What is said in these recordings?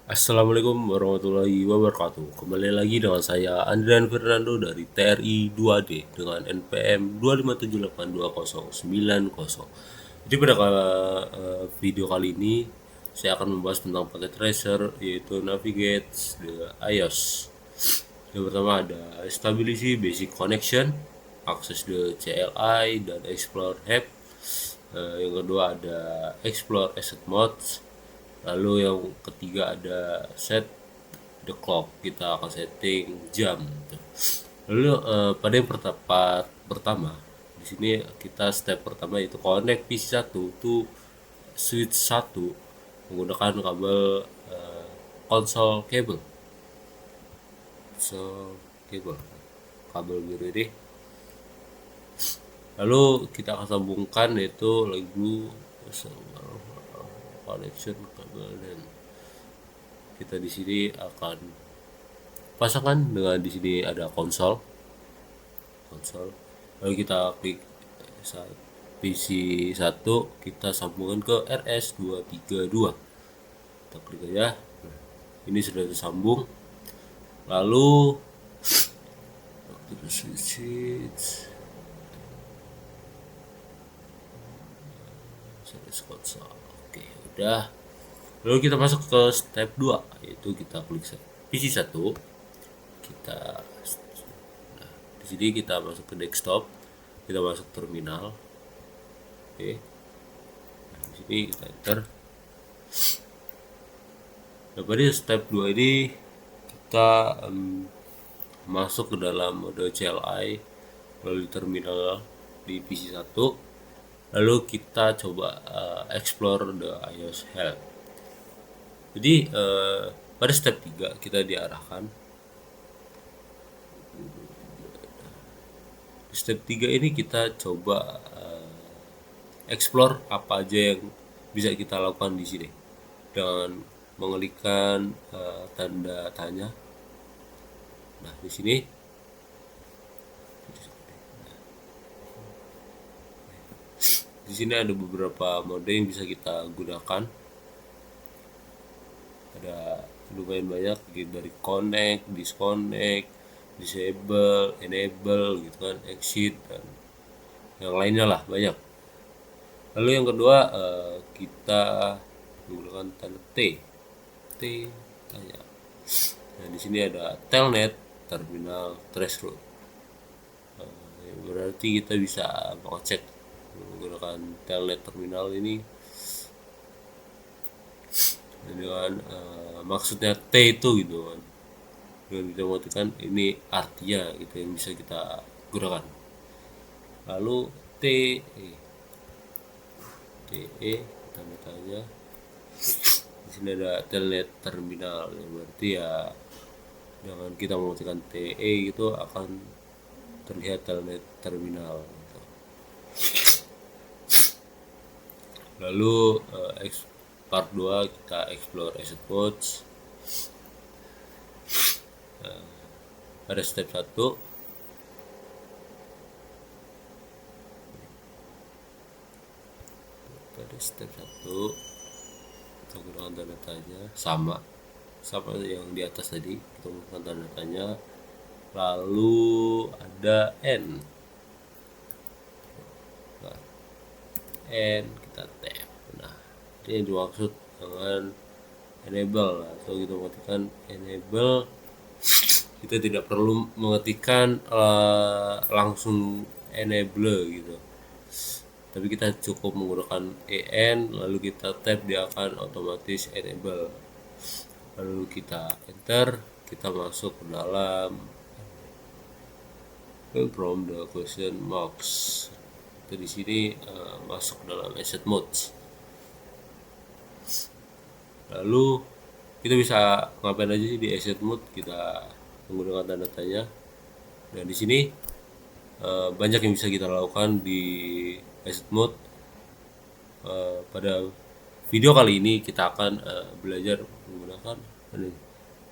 Assalamualaikum warahmatullahi wabarakatuh. Kembali lagi dengan saya Andrian Fernando dari TRI 2D dengan NPM 2578209. Jadi pada video kali ini saya akan membahas tentang paket tracer yaitu Navigate the iOS. Yang pertama ada Stability Basic Connection, Access the CLI dan Explore App. Yang kedua ada Explore Asset Modes. Lalu yang ketiga ada set the clock, kita akan setting jam. Lalu pada yang pertama di sini kita step pertama yaitu connect PC1 to switch 1 menggunakan kabel console cable. So cable kabel biru ini. Lalu kita akan sambungkan yaitu lagu connection kabel, dan kita di sini akan pasangkan dengan di sini ada konsol. Lalu kita klik PC 1, kita sambungkan ke RS232, kita klik aja. Ini sudah tersambung. Lalu switch konsol. Oke, udah. Lalu kita masuk ke step 2 yaitu kita klik PC 1. Di sini kita masuk ke desktop, kita masuk terminal. Oke. Di sini kita enter. Nah, pada step 2 ini kita masuk ke dalam mode CLI melalui terminal di PC 1. Lalu kita coba explore the iOS help. Jadi pada step 3 kita diarahkan. Di step 3 ini kita coba explore apa aja yang bisa kita lakukan di sini dengan mengelikkan tanda tanya. Nah, di sini ada beberapa mode yang bisa kita gunakan. Ada lumayan banyak gitu, dari connect, disconnect, disable, enable gitu kan, exit dan yang lainnya lah, banyak. Lalu yang kedua kita menggunakan tanda T tanya. Nah, di sini ada telnet terminal threshold. Berarti kita bisa mengecek menggunakan telnet terminal ini dengan maksudnya T itu gitu kan, dengan kita mengatakan ini artinya gitu yang bisa kita gunakan. Lalu TE tanda tanya. Di sini ada telnet terminal, yang berarti ya dengan kita mengetikkan TE itu akan terlihat telnet terminal gitu. Lalu part 2 kita explore asset modes. Pada step 1 kita gunakan tanda tanya sama yang di atas tadi, kita gunakan tanda tanya. Lalu ada N, kita tap. Nah, ini yang dimaksud dengan enable, atau kita mengetikkan enable. Kita tidak perlu mengetikkan langsung enable gitu, tapi kita cukup menggunakan en lalu kita tap, dia akan otomatis enable. Lalu kita enter, kita masuk ke dalam from the question marks. Kita di sini masuk ke dalam asset modes. Lalu kita bisa ngapain aja sih di asset mode? Kita menggunakan tanda tanya. Dan di sini banyak yang bisa kita lakukan di asset mode. Pada video kali ini kita akan belajar menggunakan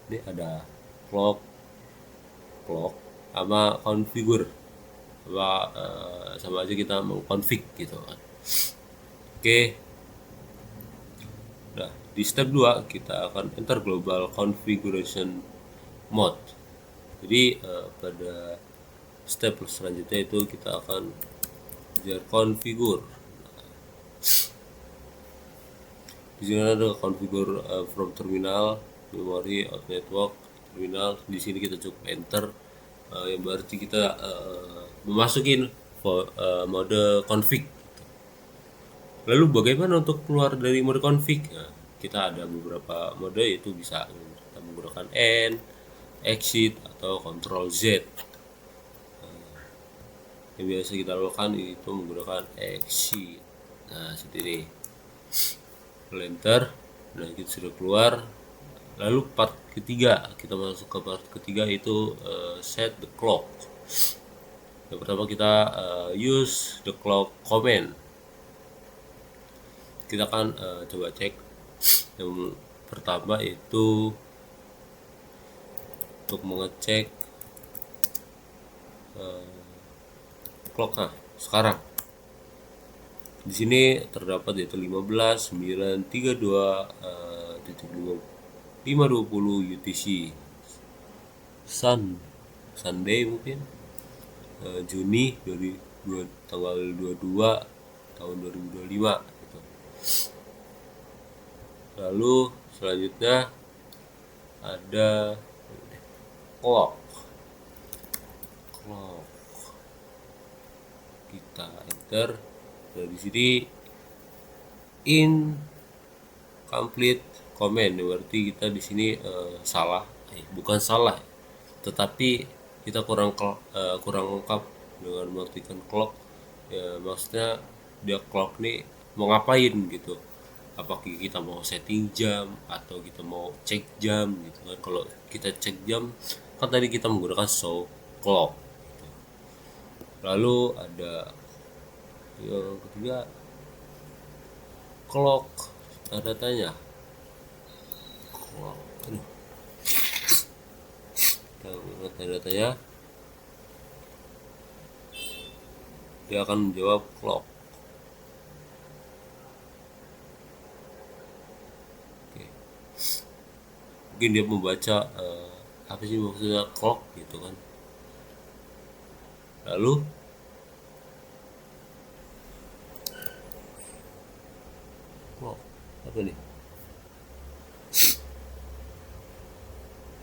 ini ada clock sama configure, sama aja kita mau config gitu kan. Oke. Nah, Di step 2 kita akan enter global configuration mode. Jadi pada step selanjutnya itu kita akan belajar configure. Di sini ada configure from terminal, memory, out network, terminal. Di sini kita cukup enter, yang berarti kita memasukin mode config. Lalu bagaimana untuk keluar dari mode config? Nah, kita ada beberapa mode, yaitu bisa kita menggunakan N, exit, atau Ctrl Z. Yang biasa kita lakukan itu menggunakan exit. Nah, seperti ini. Enter. Nah, kita sudah keluar. Lalu part ketiga, kita masuk ke part ketiga, itu set the clock. Yang pertama kita use the clock command. Kita akan coba cek. Yang pertama itu untuk mengecek clock. Nah, sekarang di sini terdapat yaitu 15.932.520 UTC Sunday mungkin Juni dari tanggal 22 tahun 2025 gitu. Lalu selanjutnya ada clock. Kita enter. Nah, di sini incomplete command, berarti kita di sini salah, bukan salah, tetapi kita kurang lengkap dengan mengartikan clock. Ya, maksudnya dia clock nih mau ngapain gitu? Apakah kita mau setting jam atau kita mau cek jam gitu kan? Kalau kita cek jam kan tadi kita menggunakan show clock. Lalu ada yang ketiga clock, tanda tanya. Clock, tanda tanya. Dia akan menjawab clock. Oke. Mungkin dia membaca apa sih maksudnya clock gitu kan. Lalu clock apa nih?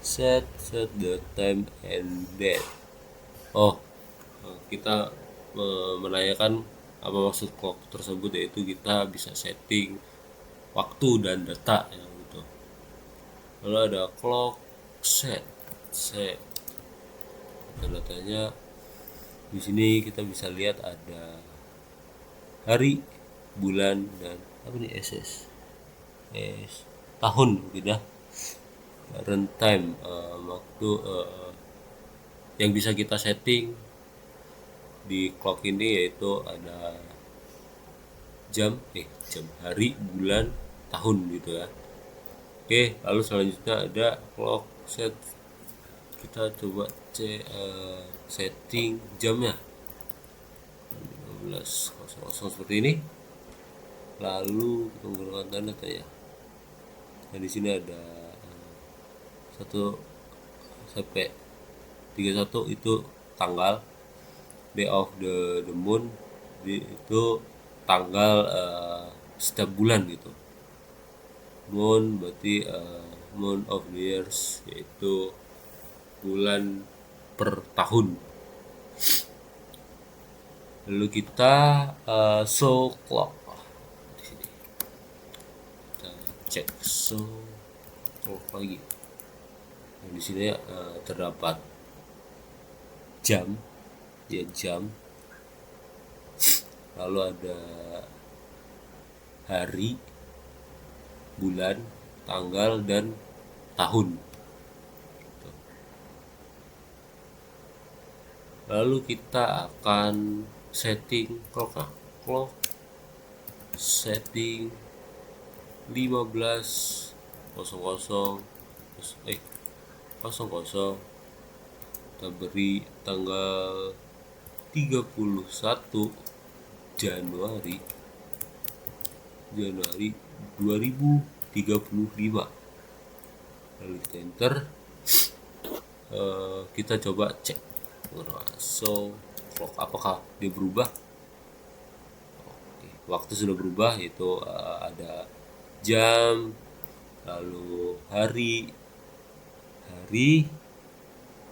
Set the time and date. Oh, kita menanyakan apa maksud clock tersebut, yaitu kita bisa setting waktu dan data ya gitu. Lalu ada clock set datanya. Di sini kita bisa lihat ada hari, bulan, dan apa nih tahun gitu ya. Runtime waktu yang bisa kita setting di clock ini, yaitu ada jam, hari, bulan, tahun gitu ya. Oke, lalu selanjutnya ada clock set. Kita coba setting jamnya 15.00 seperti ini. Lalu kita menggunakan tanda tanya. Nah, di sini ada 1 sampai 31 itu tanggal, day of the moon itu tanggal setiap bulan gitu. Moon berarti month of the years, yaitu bulan per tahun. Lalu kita show clock. Di sini kita cek show clock lagi. Nah, di sini terdapat jam, ya jam. Lalu ada hari, bulan, tanggal, dan tahun. Lalu kita akan setting clock. Setting 15.00 kita beri tanggal 31 Januari 2025. 35. Lalu kita enter, kita coba cek so clock apakah dia berubah. Oke, waktu sudah berubah, yaitu ada jam, lalu hari,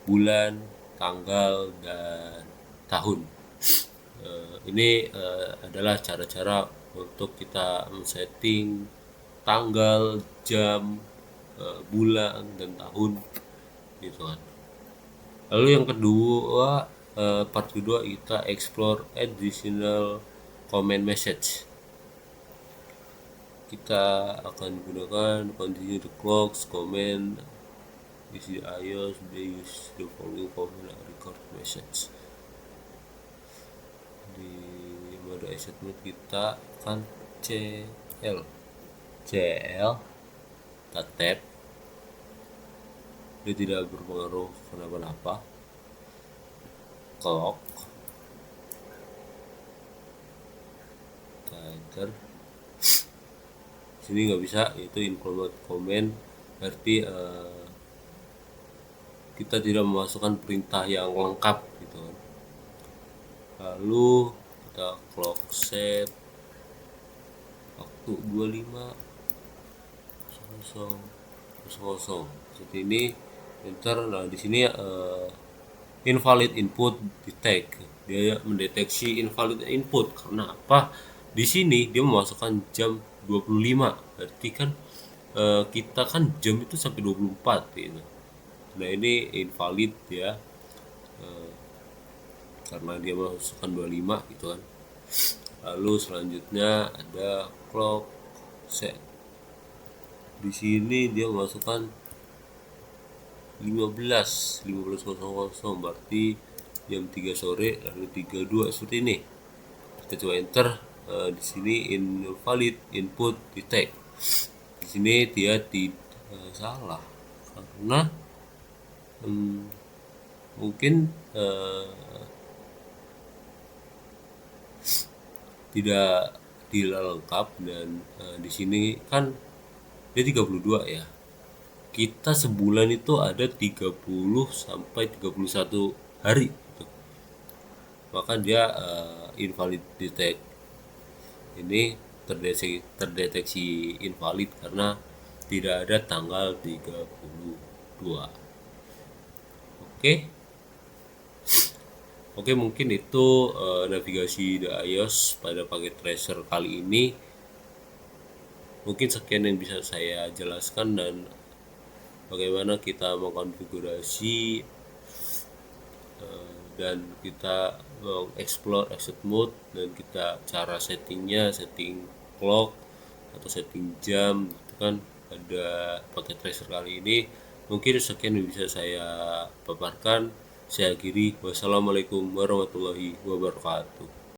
bulan, tanggal, dan tahun. Ini adalah cara-cara untuk kita men-setting tanggal, jam, bulan, dan tahun gitu kan. Lalu yang kedua, part kedua kita explore additional comment message. Kita akan gunakan continue the clocks comment isi iOS, they use the following comment record message. Di mode asset mode kita akan CL kita tap, dia tidak berpengaruh kenapa-napa. Clock kita enter, sini nggak bisa, yaitu include comment, berarti kita tidak memasukkan perintah yang lengkap gitu kan. Lalu kita clock set waktu 25.00 seperti ini, enter. Nah di sini invalid input detect, dia mendeteksi invalid input karena apa? Di sini dia memasukkan jam 25, berarti kan kita kan jam itu sampai 24 gitu. Nah ini invalid ya, karena dia masukkan 25 gitu kan. Lalu selanjutnya ada clock set, di sini dia memasukkan 15.00, berarti jam 3 sore, lalu 32 seperti ini. Kita coba enter, di sini invalid input detect. Di sini dia tidak salah karena mungkin tidak lengkap, dan di sini kan dia 32 ya. Kita sebulan itu ada 30 sampai 31 hari gitu. Maka dia invalid detect. Ini terdeteksi invalid karena tidak ada tanggal 32. Oke, mungkin itu navigasi di iOS pada paket tracer kali ini. Mungkin sekian yang bisa saya jelaskan, dan bagaimana kita mengkonfigurasi dan kita mengeksplor asset mode, dan kita cara settingnya, setting clock atau setting jam gitu kan pada paket tracer kali ini. Mungkin sekian yang bisa saya paparkan. Saya akhiri, wassalamualaikum warahmatullahi wabarakatuh.